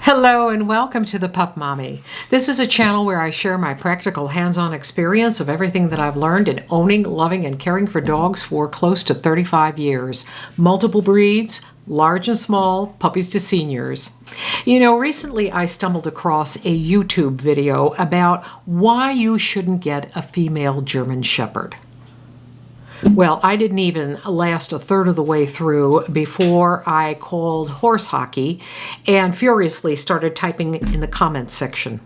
Hello and welcome to the Pup Mommy. This is a channel where I share my practical hands-on experience of everything that I've learned in owning, loving, and caring for dogs for close to 35 years. Multiple breeds, large and small, puppies to seniors. You know, recently I stumbled across a YouTube video about why you shouldn't get a female German Shepherd. Well, I didn't even last a third of the way through before I called horse hockey and furiously started typing in the comments section.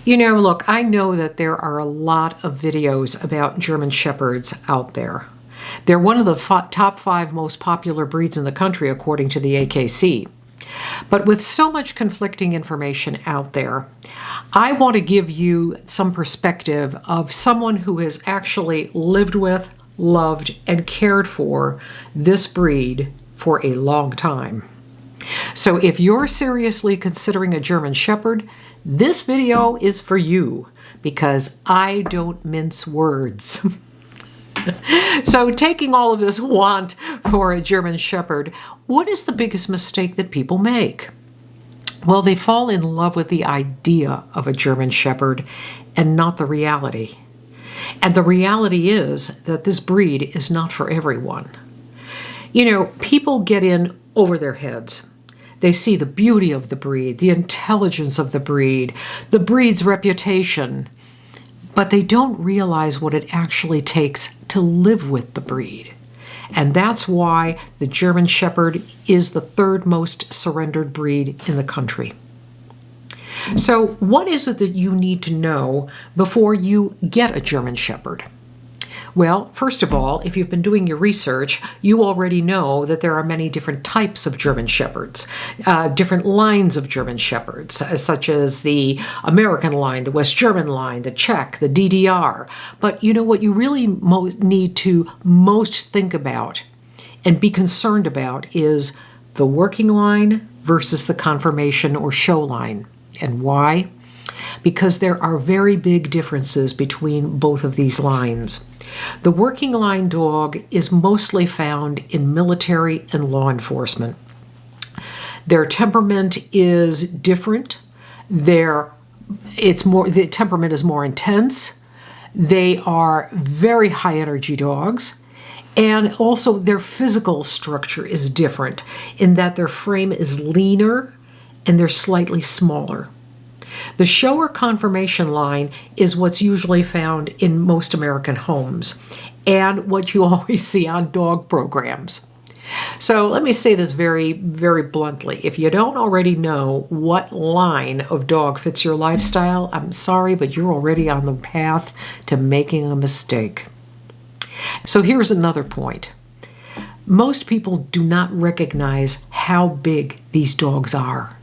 You know, look, I know that there are a lot of videos about German Shepherds out there. They're one of the top 5 most popular breeds in the country, according to the AKC. But with so much conflicting information out there, I want to give you some perspective of someone who has actually lived with, loved, and cared for this breed for a long time. So if you're seriously considering a German Shepherd, this video is for you because I don't mince words. So taking all of this want for a German Shepherd, what is the biggest mistake that people make? Well, they fall in love with the idea of a German Shepherd and not the reality. And the reality is that this breed is not for everyone. You know, people get in over their heads. They see the beauty of the breed, the intelligence of the breed's reputation, but they don't realize what it actually takes to live with the breed. And that's why the German Shepherd is the 3rd most surrendered breed in the country. So what is it that you need to know before you get a German Shepherd? Well, first of all, if you've been doing your research, you already know that there are many different types of German Shepherds, different lines of German Shepherds, such as the American line, the West German line, the Czech, the DDR. But you know what you really need to most think about and be concerned about is the working line versus the conformation or show line. And why? Because there are very big differences between both of these lines. The working line dog is mostly found in military and law enforcement. Their temperament is different. The temperament is more intense. They are very high energy dogs. And also their physical structure is different in that their frame is leaner and they're slightly smaller. The show or conformation line is what's usually found in most American homes and what you always see on dog programs. So let me say this very, very bluntly. If you don't already know what line of dog fits your lifestyle, I'm sorry, but you're already on the path to making a mistake. So here's another point. Most people do not recognize how big these dogs are.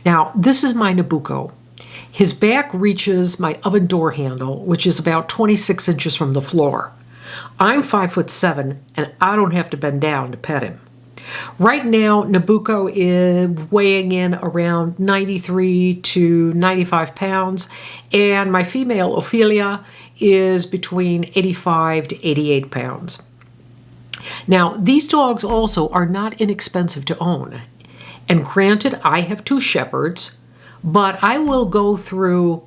Now, this is my Nabucco. His back reaches my oven door handle, which is about 26 inches from the floor. I'm 5'7", and I don't have to bend down to pet him. Right now, Nabucco is weighing in around 93 to 95 pounds, and my female Ophelia is between 85 to 88 pounds. Now, these dogs also are not inexpensive to own. And granted, I have 2 Shepherds, but I will go through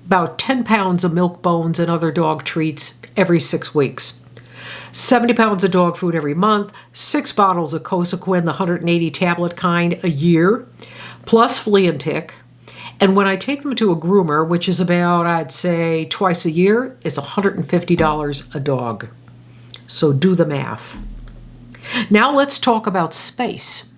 about 10 pounds of milk bones and other dog treats every 6 weeks. 70 pounds of dog food every month, 6 bottles of Cosequin, the 180 tablet kind, a year, plus flea and tick. And when I take them to a groomer, which is about, I'd say, twice a year, it's $150 a dog. So do the math. Now let's talk about space.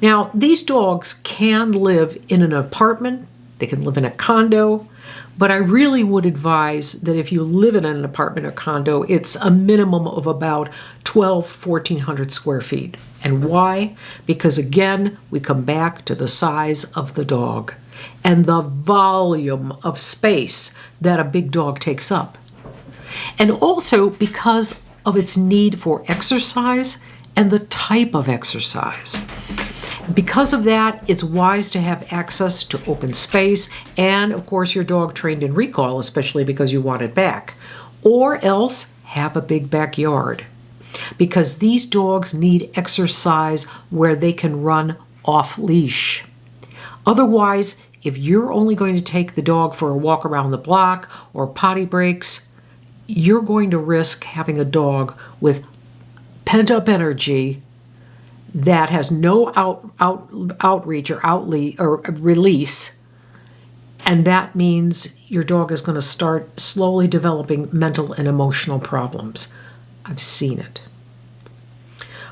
Now, these dogs can live in an apartment, they can live in a condo, but I really would advise that if you live in an apartment or condo, it's a minimum of about 1,400 square feet. And why? Because again, we come back to the size of the dog and the volume of space that a big dog takes up. And also because of its need for exercise and the type of exercise. Because of that, it's wise to have access to open space and, of course, your dog trained in recall, especially because you want it back. Or else have a big backyard. Because these dogs need exercise where they can run off leash. Otherwise, if you're only going to take the dog for a walk around the block or potty breaks, you're going to risk having a dog with pent-up energy that has no outreach or release, and that means your dog is going to start slowly developing mental and emotional problems. I've seen it.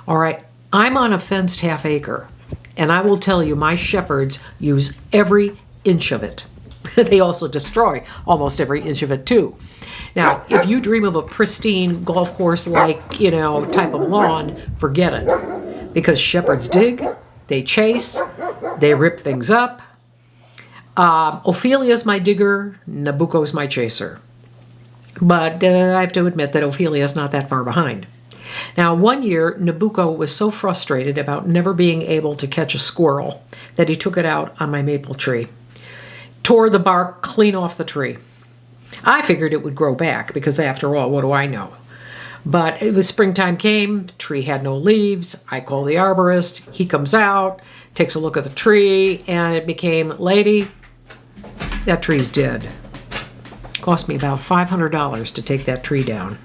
All right, I'm on a fenced half acre, and I will tell you my shepherds use every inch of it. They also destroy almost every inch of it too. Now, if you dream of a pristine golf course-like, type of lawn, forget it. Because shepherds dig, they chase, they rip things up. Ophelia's my digger, Nabucco's my chaser. But I have to admit that Ophelia's not that far behind. Now, one year, Nabucco was so frustrated about never being able to catch a squirrel that he took it out on my maple tree. Tore the bark clean off the tree. I figured it would grow back because, after all, what do I know? But springtime came, the tree had no leaves. I call the arborist. He comes out, takes a look at the tree, and it became, lady, that tree's dead. Cost me about $500 to take that tree down.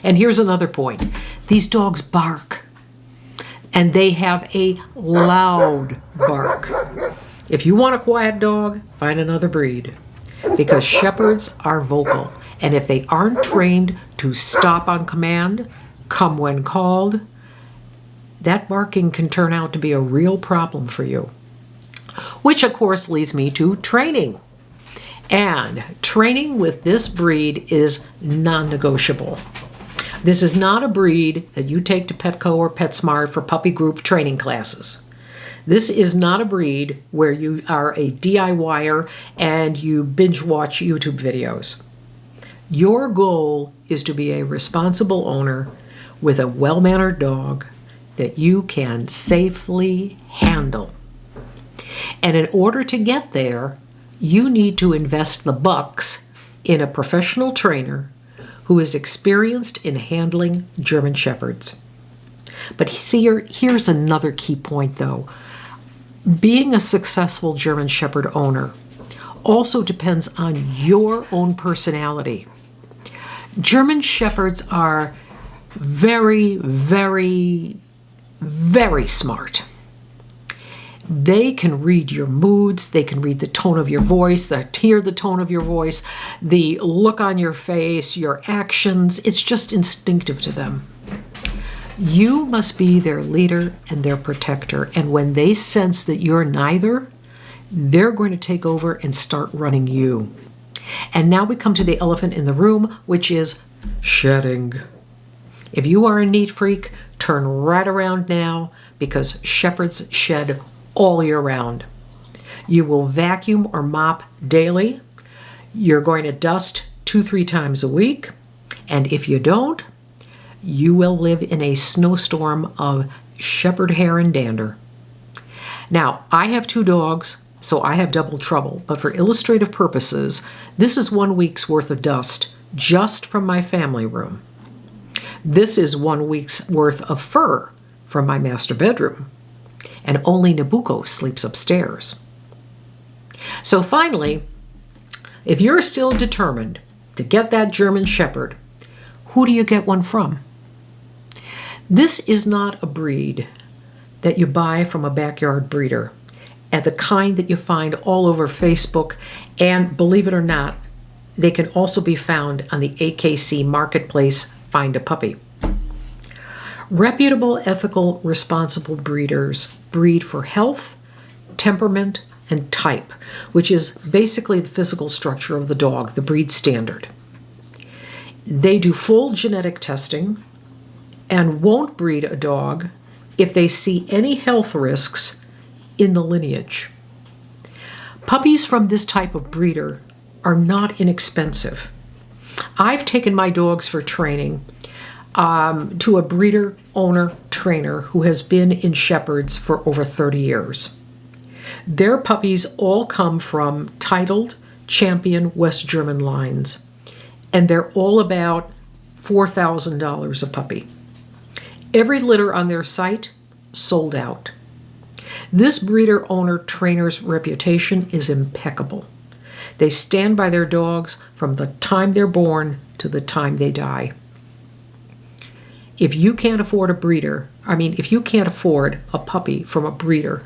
And here's another point. These dogs bark, and they have a loud bark. If you want a quiet dog, find another breed, because shepherds are vocal, and if they aren't trained to stop on command, come when called, that barking can turn out to be a real problem for you. Which, of course, leads me to training. And training with this breed is non-negotiable. This is not a breed that you take to Petco or PetSmart for puppy group training classes. This is not a breed where you are a DIYer and you binge watch YouTube videos. Your goal is to be a responsible owner with a well-mannered dog that you can safely handle. And in order to get there, you need to invest the bucks in a professional trainer who is experienced in handling German Shepherds. But see, here's another key point though. Being a successful German Shepherd owner also depends on your own personality. German Shepherds are very, very, very smart. They can read your moods, they can read the tone of your voice, they hear the tone of your voice, the look on your face, your actions. It's just instinctive to them. You must be their leader and their protector, and when they sense that you're neither, they're going to take over and start running you. And now we come to the elephant in the room, which is shedding. If you are a neat freak, turn right around now, because shepherds shed all year round. You will vacuum or mop daily. You're going to dust 2-3 times a week. And if you don't, you will live in a snowstorm of shepherd hair and dander. Now, I have 2 dogs, so I have double trouble. But for illustrative purposes, this is 1 week's worth of dust just from my family room. This is 1 week's worth of fur from my master bedroom. And only Nabucco sleeps upstairs. So finally, if you're still determined to get that German Shepherd, who do you get one from? This is not a breed that you buy from a backyard breeder, and the kind that you find all over Facebook, and believe it or not, they can also be found on the AKC Marketplace Find a Puppy. Reputable, ethical, responsible breeders breed for health, temperament, and type, which is basically the physical structure of the dog, the breed standard. They do full genetic testing and won't breed a dog if they see any health risks in the lineage. Puppies from this type of breeder are not inexpensive. I've taken my dogs for training to a breeder, owner, trainer who has been in shepherds for over 30 years. Their puppies all come from titled champion West German lines, and they're all about $4,000 a puppy. Every litter on their site sold out. This breeder owner trainer's reputation is impeccable. They stand by their dogs from the time they're born to the time they die. If you can't afford if you can't afford a puppy from a breeder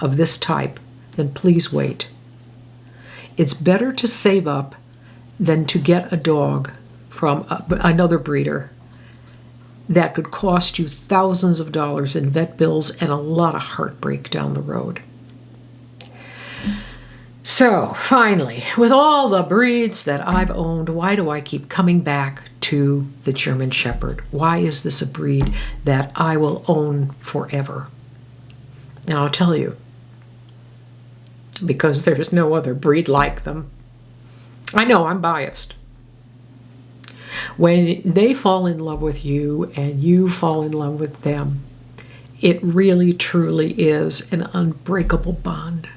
of this type, then please wait. It's better to save up than to get a dog from another breeder that could cost you thousands of dollars in vet bills and a lot of heartbreak down the road. So, finally, with all the breeds that I've owned, why do I keep coming back to the German Shepherd? Why is this a breed that I will own forever? And I'll tell you, because there's no other breed like them. I know I'm biased. When they fall in love with you and you fall in love with them, it really truly is an unbreakable bond.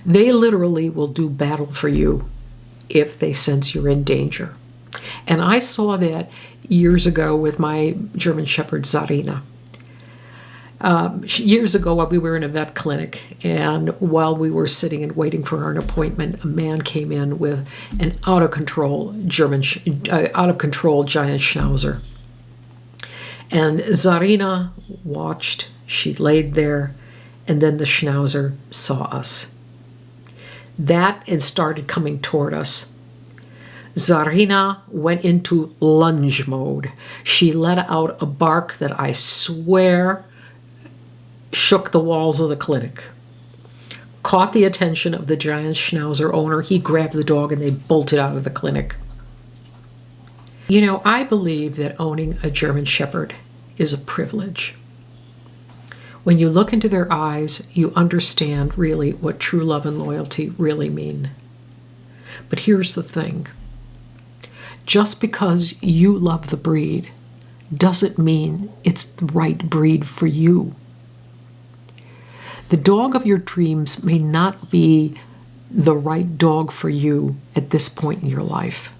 They literally will do battle for you if they sense you're in danger. And I saw that years ago with my German Shepherd, Zarina. Years ago, we were in a vet clinic, and while we were sitting and waiting for an appointment, a man came in with an out-of-control giant Schnauzer. And Zarina watched. She laid there, and then the Schnauzer saw us. That and started coming toward us. Zarina went into lunge mode. She let out a bark that I swear shook the walls of the clinic. Caught the attention of the giant Schnauzer owner. He grabbed the dog and they bolted out of the clinic. You know, I believe that owning a German Shepherd is a privilege. When you look into their eyes, you understand really what true love and loyalty really mean. But here's the thing. Just because you love the breed doesn't mean it's the right breed for you. The dog of your dreams may not be the right dog for you at this point in your life.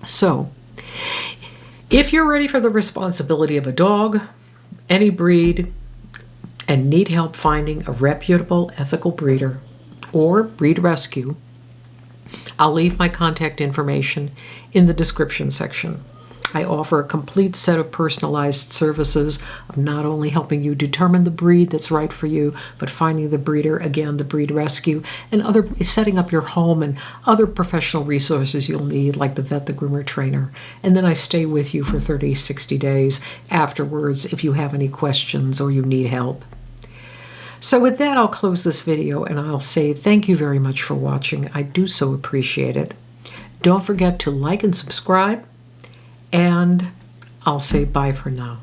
So, if you're ready for the responsibility of a dog, any breed, and need help finding a reputable, ethical breeder or breed rescue, I'll leave my contact information in the description section. I offer a complete set of personalized services of not only helping you determine the breed that's right for you, but finding the breeder, again, the breed rescue, and setting up your home and other professional resources you'll need, like the vet, the groomer, trainer. And then I stay with you for 30, 60 days afterwards if you have any questions or you need help. So with that, I'll close this video and I'll say thank you very much for watching. I do so appreciate it. Don't forget to like and subscribe. And I'll say bye for now.